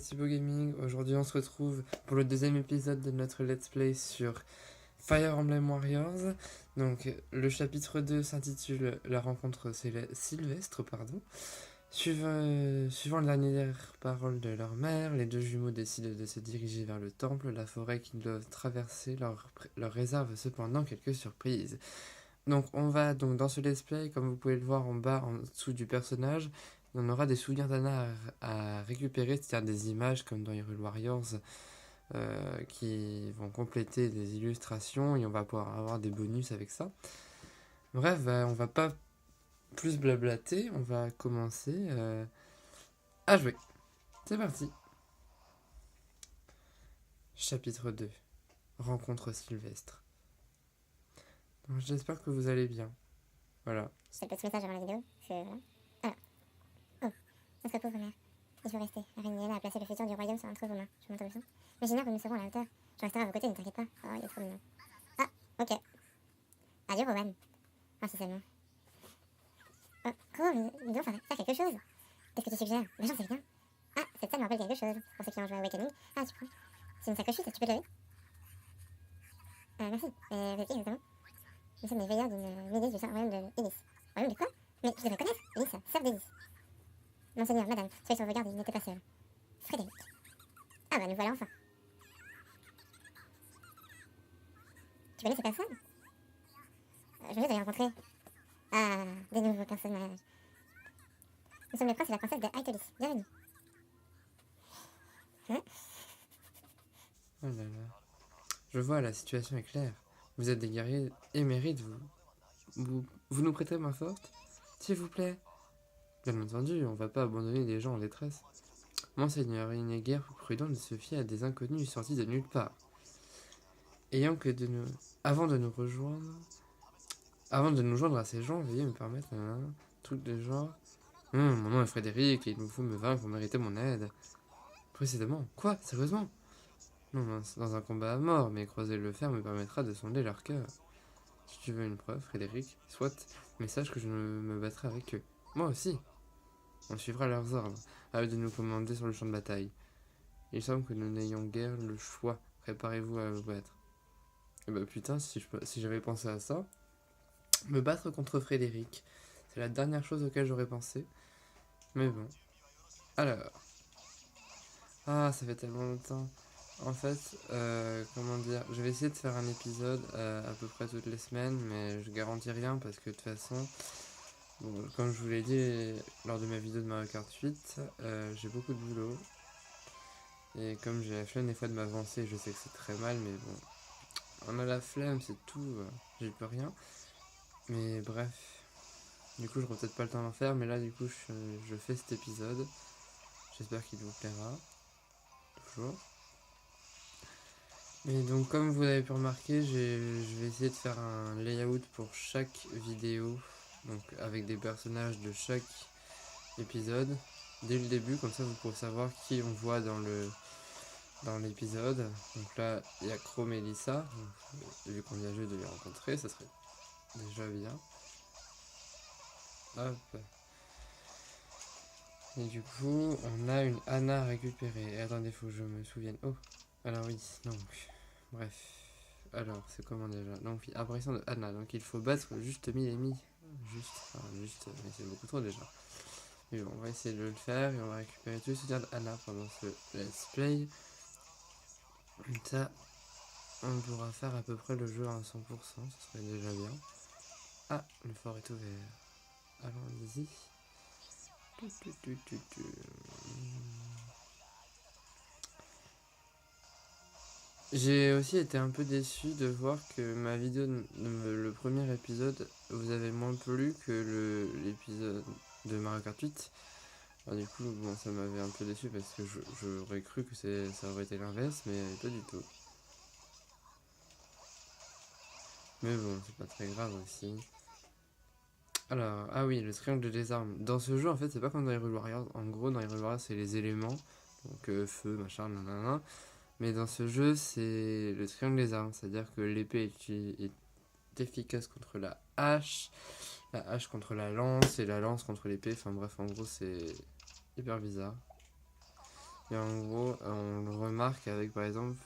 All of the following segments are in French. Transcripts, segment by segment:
c'est Beau Gaming. Aujourd'hui, on se retrouve pour le deuxième épisode de notre let's play sur Fire Emblem Warriors. Donc, le chapitre 2 s'intitule La rencontre Sylvestre, pardon. Suivant la dernière parole de leur mère, les deux jumeaux décident de se diriger vers le temple, la forêt qu'ils doivent traverser leur réserve cependant quelques surprises. Donc on va donc dans ce let's play, comme vous pouvez le voir en bas, en dessous du personnage, on aura des souvenirs d'Anna à récupérer, c'est-à-dire des images comme dans Hyrule Warriors qui vont compléter des illustrations et on va pouvoir avoir des bonus avec ça. Bref, on va pas plus blablater, on va commencer à jouer. C'est parti. Chapitre 2. Rencontre Sylvestre. Donc, j'espère que vous allez bien. Voilà. Je fais le petit message avant la vidéo, voilà. Alors. Oh, notre pauvre mère. Il faut rester. La reine Niena a placé le futur du royaume entre vos mains. Je monte au leçon. Mais Gina, nous serons à la hauteur. Je resterai à vos côtés, ne t'inquiète pas. Oh, il est trop mignon. Ah, ok. Adieu, Rowan. Ah, si seulement. Oh, Coro, nous devons faire quelque chose. Qu'est-ce que tu suggères? Mais j'en sais rien. Ah, cette salle me rappelle quelque chose. Pour ceux qui ont joué à Awakening. Ah, tu prends. C'est une sacoche, tu peux le lever? Merci. Et vous êtes qui, exactement? Nous sommes les veilleurs d'une milice du royaume de Elis. Royaume de quoi? Mais je devrais connaître. Elis, sœur d'Elis. Monseigneur, madame, soyez sur vos gardes, il n'était pas seul. Frédéric. Ah bah nous voilà enfin. Tu connais ces personnes? Je viens de les rencontrer. Ah, des nouveaux personnages. Nous sommes le prince et la princesse de Hytolis. Bienvenue. Hein? Oh là là. Je vois, la situation est claire. Vous êtes des guerriers émérites, vous nous prêtez main forte? S'il vous plaît. Bien entendu, on va pas abandonner des gens en détresse. Monseigneur, il n'est guère prudent de se fier à des inconnus sortis de nulle part. Avant de nous joindre à ces gens, veuillez me permettre un truc de genre. Mon nom est Frédéric et il me faut me vaincre pour mériter mon aide. Précédemment? Quoi? Sérieusement? Non, dans un combat à mort, mais croiser le fer me permettra de sonder leur cœur. Si tu veux une preuve, Frédéric, soit, mais sache que je me battrai avec eux. Moi aussi. On suivra leurs ordres, à eux de nous commander sur le champ de bataille. Il semble que nous n'ayons guère le choix. Préparez-vous à vous battre. Et bah putain, si j'avais pensé à ça, me battre contre Frédéric, c'est la dernière chose auquel j'aurais pensé. Mais bon. Alors. Ah, ça fait tellement longtemps. En fait, comment dire, je vais essayer de faire un épisode à peu près toutes les semaines, mais je garantis rien parce que de toute façon, bon, comme je vous l'ai dit lors de ma vidéo de Mario Kart 8, j'ai beaucoup de boulot. Et comme j'ai la flemme des fois de m'avancer, je sais que c'est très mal, mais bon, on a la flemme, c'est tout, j'y peux rien. Mais bref, du coup, j'aurai peut-être pas le temps d'en faire, mais là, du coup, je fais cet épisode. J'espère qu'il vous plaira. Toujours. Et donc comme vous avez pu remarquer, je vais essayer de faire un layout pour chaque vidéo, donc avec des personnages de chaque épisode, dès le début, comme ça vous pourrez savoir qui on voit dans l'épisode. Donc là, il y a Chrome et Lisa, donc, vu qu'on vient juste de les rencontrer, ça serait déjà bien. Hop. Et du coup, on a une Anna à récupérer. Et attendez, faut que je me souvienne. Oh, alors oui, donc, bref. Alors, c'est comment déjà? Donc, apparition de Anna. Donc, il faut battre juste Milemi. Juste, mais c'est beaucoup trop déjà. Mais bon, on va essayer de le faire et on va récupérer tout le soutien d'Anna pendant ce let's play. Comme ça, on pourra faire à peu près le jeu à 100%. Ça serait déjà bien. Ah, le fort est ouvert. Allons-y. J'ai aussi été un peu déçu de voir que ma vidéo, le premier épisode, vous avez moins plu que l'épisode de Mario Kart 8. Alors, du coup, bon, ça m'avait un peu déçu parce que j'aurais cru que ça aurait été l'inverse, mais pas du tout. Mais bon, c'est pas très grave aussi. Alors, ah oui, le triangle des armes. Dans ce jeu, en fait, c'est pas comme dans Hyrule Warriors. En gros, dans Hyrule Warriors, c'est les éléments. Donc, feu, machin, nanana. Mais dans ce jeu, c'est le triangle des armes. C'est-à-dire que l'épée est efficace contre la hache contre la lance et la lance contre l'épée. Enfin bref, en gros, c'est hyper bizarre. Et en gros, on le remarque avec par exemple,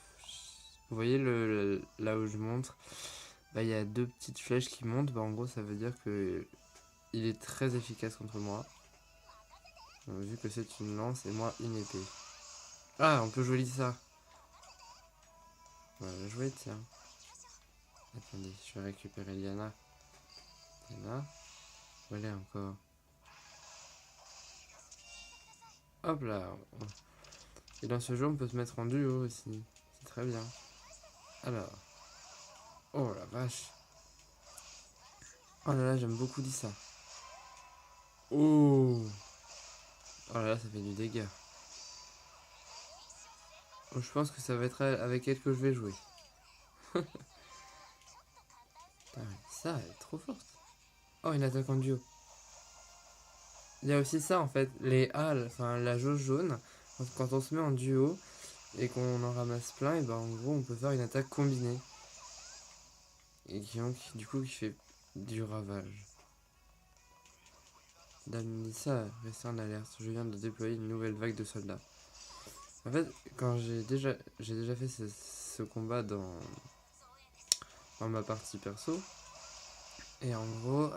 vous voyez là où je montre, bah il y a deux petites flèches qui montent, bah en gros ça veut dire que il est très efficace contre moi. Donc, vu que c'est une lance et moi une épée. Ah, on peut jouer ça. On va jouer, tiens. Attendez, je vais récupérer Liana. Liana. Voilà encore. Hop là. Et dans ce jeu, on peut se mettre en duo aussi. C'est très bien. Alors. Oh la vache. Oh là là, j'aime beaucoup ça. Oh. Oh là là, ça fait du dégât. Oh, je pense que ça va être avec elle que je vais jouer. Putain, ça, elle est trop forte. Oh, une attaque en duo. Il y a aussi ça en fait, les halles, enfin la jauge jaune, quand on se met en duo et qu'on en ramasse plein, et ben en gros on peut faire une attaque combinée. Et du coup qui fait du ravage. Damnissa, restez en alerte, je viens de déployer une nouvelle vague de soldats. En fait, quand j'ai déjà fait ce combat dans ma partie perso, et en gros,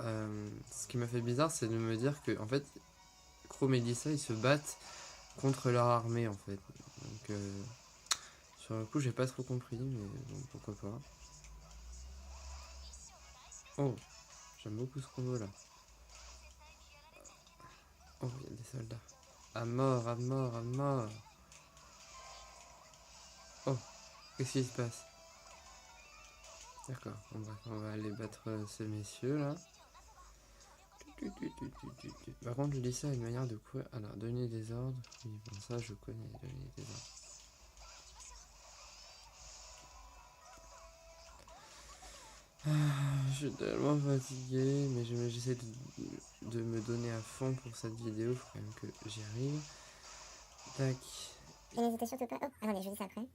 ce qui m'a fait bizarre, c'est de me dire que en fait, Chrome et Lisa, ils se battent contre leur armée en fait. Donc sur le coup, j'ai pas trop compris, mais bon, pourquoi pas. Oh, j'aime beaucoup ce combo là. Oh, il y a des soldats. À mort, à mort, à mort. Oh, qu'est-ce qui se passe? D'accord, bon, bref, on va aller battre ces messieurs là. Par contre, je dis ça une manière de quoi? Alors, donner des ordres. Oui, bon, ça je connais, donner des ordres. Je suis tellement fatigué, mais j'essaie de me donner à fond pour cette vidéo. Faut quand même que j'y arrive. Tac. Et n'hésitez surtout pas. Oh, attendez, je vous dis ça après.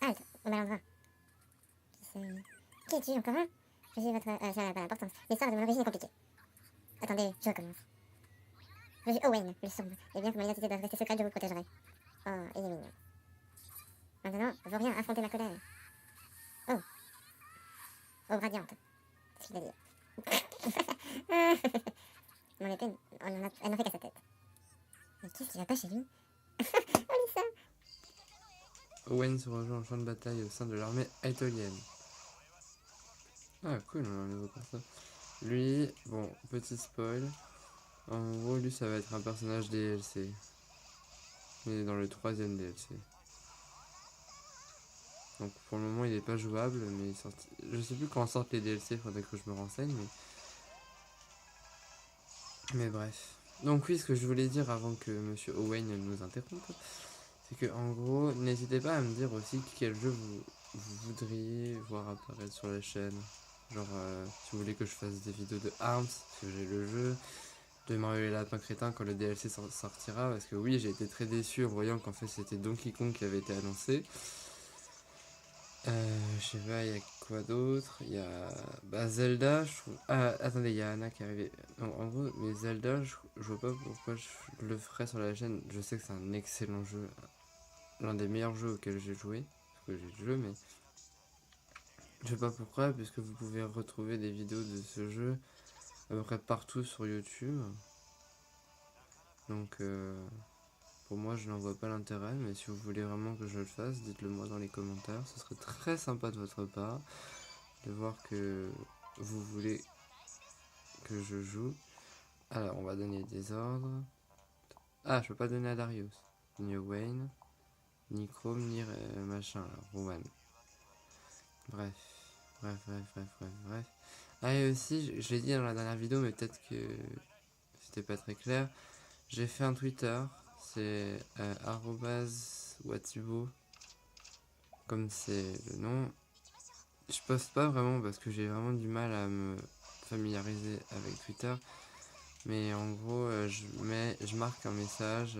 Halte, au malandrin. Qui es-tu encore un? Je suis votre. Ça n'a pas d'importance. L'histoire de mon origine est compliquée. Attendez, je recommence. Je suis Owen, le sombre. Et bien que mon identité doive rester secrète, je vous protégerai. Oh, il est mignon. Maintenant, vaurien, affronter ma colère. Oh, oh, radiante. C'est ce qu'il a dit. Mon épée, elle n'en fait qu'à sa tête. Mais qu'est-ce qui va pas chez lui? Oh, Lisa. Owen se rejoint au champ de bataille au sein de l'armée aetolienne. Ah cool, on a un nouveau personnage. Lui, bon, petit spoil. En gros, lui, ça va être un personnage DLC. Il est dans le troisième DLC. Donc pour le moment, il n'est pas jouable, mais je sais plus quand sortent les DLC, faudrait que je me renseigne. Mais bref. Donc oui, ce que je voulais dire avant que Monsieur Owen nous interrompe, c'est que en gros, n'hésitez pas à me dire aussi quel jeu vous voudriez voir apparaître sur la chaîne. Genre, si vous voulez que je fasse des vidéos de ARMS, parce que j'ai le jeu, de Mario et Lapin Crétin quand le DLC sortira, parce que oui, j'ai été très déçu en voyant qu'en fait c'était Donkey Kong qui avait été annoncé. Je sais pas, il y a quoi d'autre? Il y a Zelda, je trouve. Ah, attendez, il y a Anna qui est arrivée. Non, en gros, mais Zelda, je vois pas pourquoi je le ferais sur la chaîne. Je sais que c'est un excellent jeu, l'un des meilleurs jeux auxquels j'ai joué, parce que j'ai joué, mais je sais pas pourquoi, puisque vous pouvez retrouver des vidéos de ce jeu à peu près partout sur YouTube. Donc, pour moi, je n'en vois pas l'intérêt, mais si vous voulez vraiment que je le fasse, dites-le moi dans les commentaires. Ce serait très sympa de votre part de voir que vous voulez que je joue. Alors, on va donner des ordres. Ah, je peux pas donner à Darius, ni Wayne, ni Chrome, ni machin, là, Rowan. Bref. Bref. Ah, et aussi, je l'ai dit dans la dernière vidéo, mais peut-être que c'était pas très clair. J'ai fait un Twitter, c'est @watibo, comme c'est le nom. Je poste pas vraiment parce que j'ai vraiment du mal à me familiariser avec Twitter. Mais en gros, je marque un message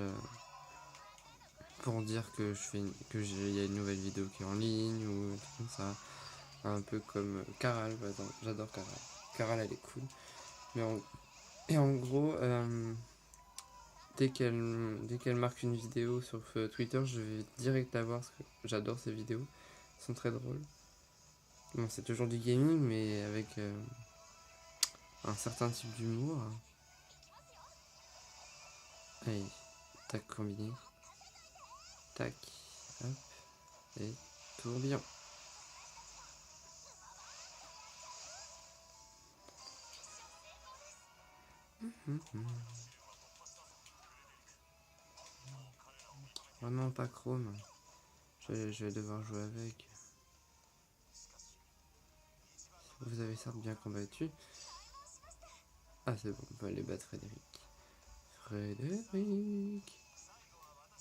pour dire que il y a une nouvelle vidéo qui est en ligne ou tout comme ça. Un peu comme Caral, par exemple. J'adore Caral. Caral, elle est cool. Et en gros, dès qu'elle marque une vidéo sur Twitter, je vais direct la voir parce que j'adore ces vidéos. Elles sont très drôles. Bon, c'est toujours du gaming, mais avec un certain type d'humour. Allez, tac, combiné. Tac, hop, et tourbillon. Oh non, pas Chrome. Je vais devoir jouer avec. Vous avez certes bien combattu. Ah, c'est bon, on peut aller battre Frédéric. Frédéric,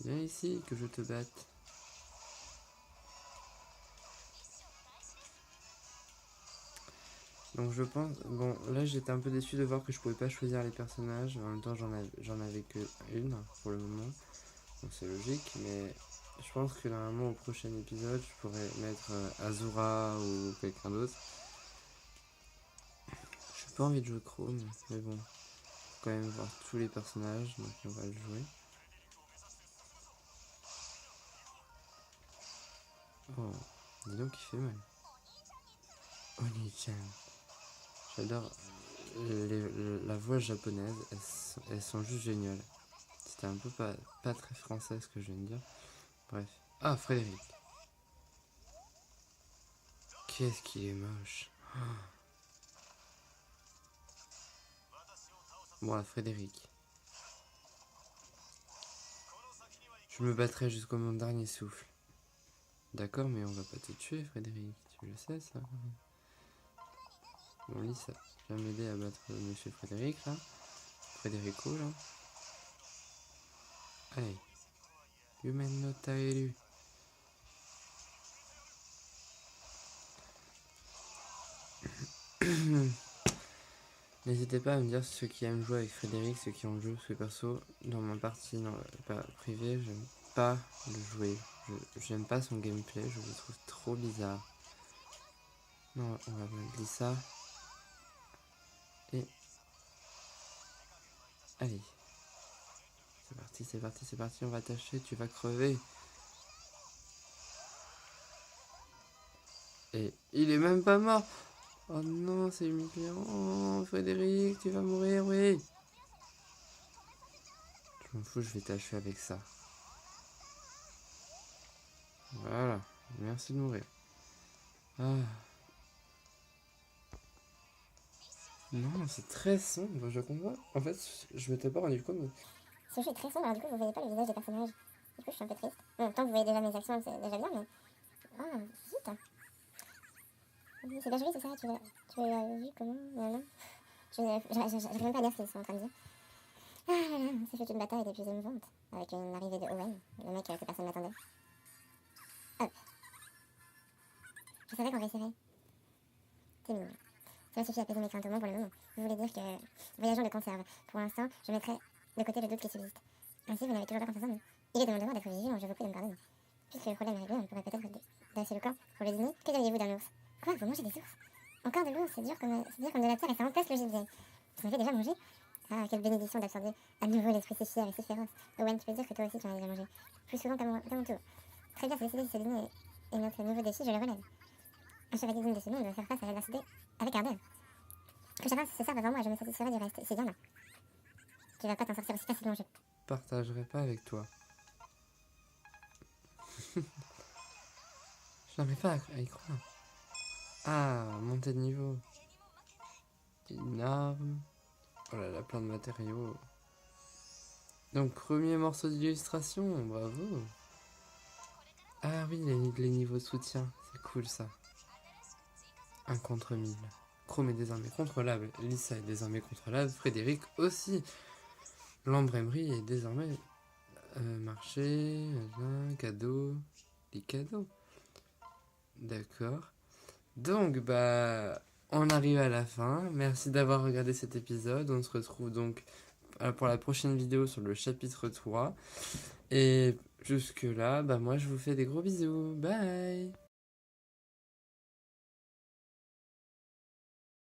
viens ici que je te batte. Donc je pense... Bon, là j'étais un peu déçu de voir que je pouvais pas choisir les personnages. En même temps, j'en avais que une pour le moment. Donc c'est logique, mais je pense que normalement au prochain épisode, je pourrais mettre Azura ou quelqu'un d'autre. J'ai pas envie de jouer Chrome, mais bon, faut quand même voir tous les personnages, donc on va le jouer. Oh, dis donc il fait mal. Oni-chan. J'adore la voix japonaise, elles sont juste géniales. C'était un peu pas très français ce que je viens de dire. Bref. Ah, Frédéric. Qu'est-ce qu'il est moche. Oh. Bon, Frédéric. Je me battrai jusqu'au mon dernier souffle. D'accord, mais on va pas te tuer, Frédéric. Tu le sais, ça. Bon, Lisa, tu vas m'aider à battre monsieur Frédéric, là. Frédérico, là. Allez. Human no Taeru. N'hésitez pas à me dire ceux qui aiment jouer avec Frédéric, ceux qui ont joué ce perso. Dans ma partie privée, j'aime pas le jouer. J'aime pas son gameplay, je le trouve trop bizarre. Non, on va mettre Lisa. Et... Allez. C'est parti, c'est parti, c'est parti, on va tâcher, tu vas crever. Et il est même pas mort. Oh non, c'est humiliant. Oh, Frédéric, tu vas mourir, oui. Je m'en fous, je vais tâcher avec ça. Voilà, merci de mourir. Ah. Non, c'est très sombre, je comprends. En fait, je m'étais pas rendu compte. Mais... Ce jeu est très sombre, alors du coup vous voyez pas le visage des personnages. Du coup je suis un peu triste. Bon, tant que vous voyez déjà mes actions, c'est déjà bien, mais... Ah, zut. C'est bien joli tout ça, tu l'as vu comment? Non. J'arrive même pas à lire ce qu'ils sont en train de dire. Ah là là, c'est juste une bataille des plus émouvantes, avec une arrivée de Owen, le mec que personne n'attendait. Hop. Je savais qu'on réussirait. C'est mignon. Cela suffit à apaiser mes craintes au moins pour le moment. Je voulais dire que, voyageons de conserve. Pour l'instant, je mettrai de côté le doute qui subsiste. Ainsi, vous n'avez toujours pas confiance en nous. Il est de mon devoir d'être vigilant, je vous prie de me pardonner. Puisque le problème est réglé, on pourrait peut-être dresser le camp pour le dîner. Que diriez-vous d'un ours? Quoi? Vous mangez des ours? Encore de l'ours, c'est dur comme de la terre et ça empêche le gibier. Vous en avez déjà mangé? Ah, quelle bénédiction d'absorber à nouveau l'esprit si fier et si féroce. Owen, tu peux dire que toi aussi tu en as déjà mangé. Plus souvent qu'à mon tour. Très bien, c'est décidé, ce dîner est notre nouveau défi, je le relève. Un chevalier digne de ce nom doit faire face à l'adversité avec ardeur. Que chacun se serve avant moi et je me satisferai du reste. C'est bien là. Tu vas pas t'en sortir aussi facilement, je partagerai pas avec toi. Je n'arrive pas à y croire. Ah, montée de niveau. Une arme. Oh là là, plein de matériaux. Donc, premier morceau d'illustration, bravo. Ah oui, les niveaux de soutien, c'est cool ça. 1 contre 1000. Chrome est désormais contrôlable, Lisa est désormais contrôlable, Frédéric aussi. L'embraimerie est désormais marché, cadeau, des cadeaux. D'accord. Donc, bah, on arrive à la fin. Merci d'avoir regardé cet épisode. On se retrouve donc pour la prochaine vidéo sur le chapitre 3. Et jusque là, bah moi je vous fais des gros bisous. Bye!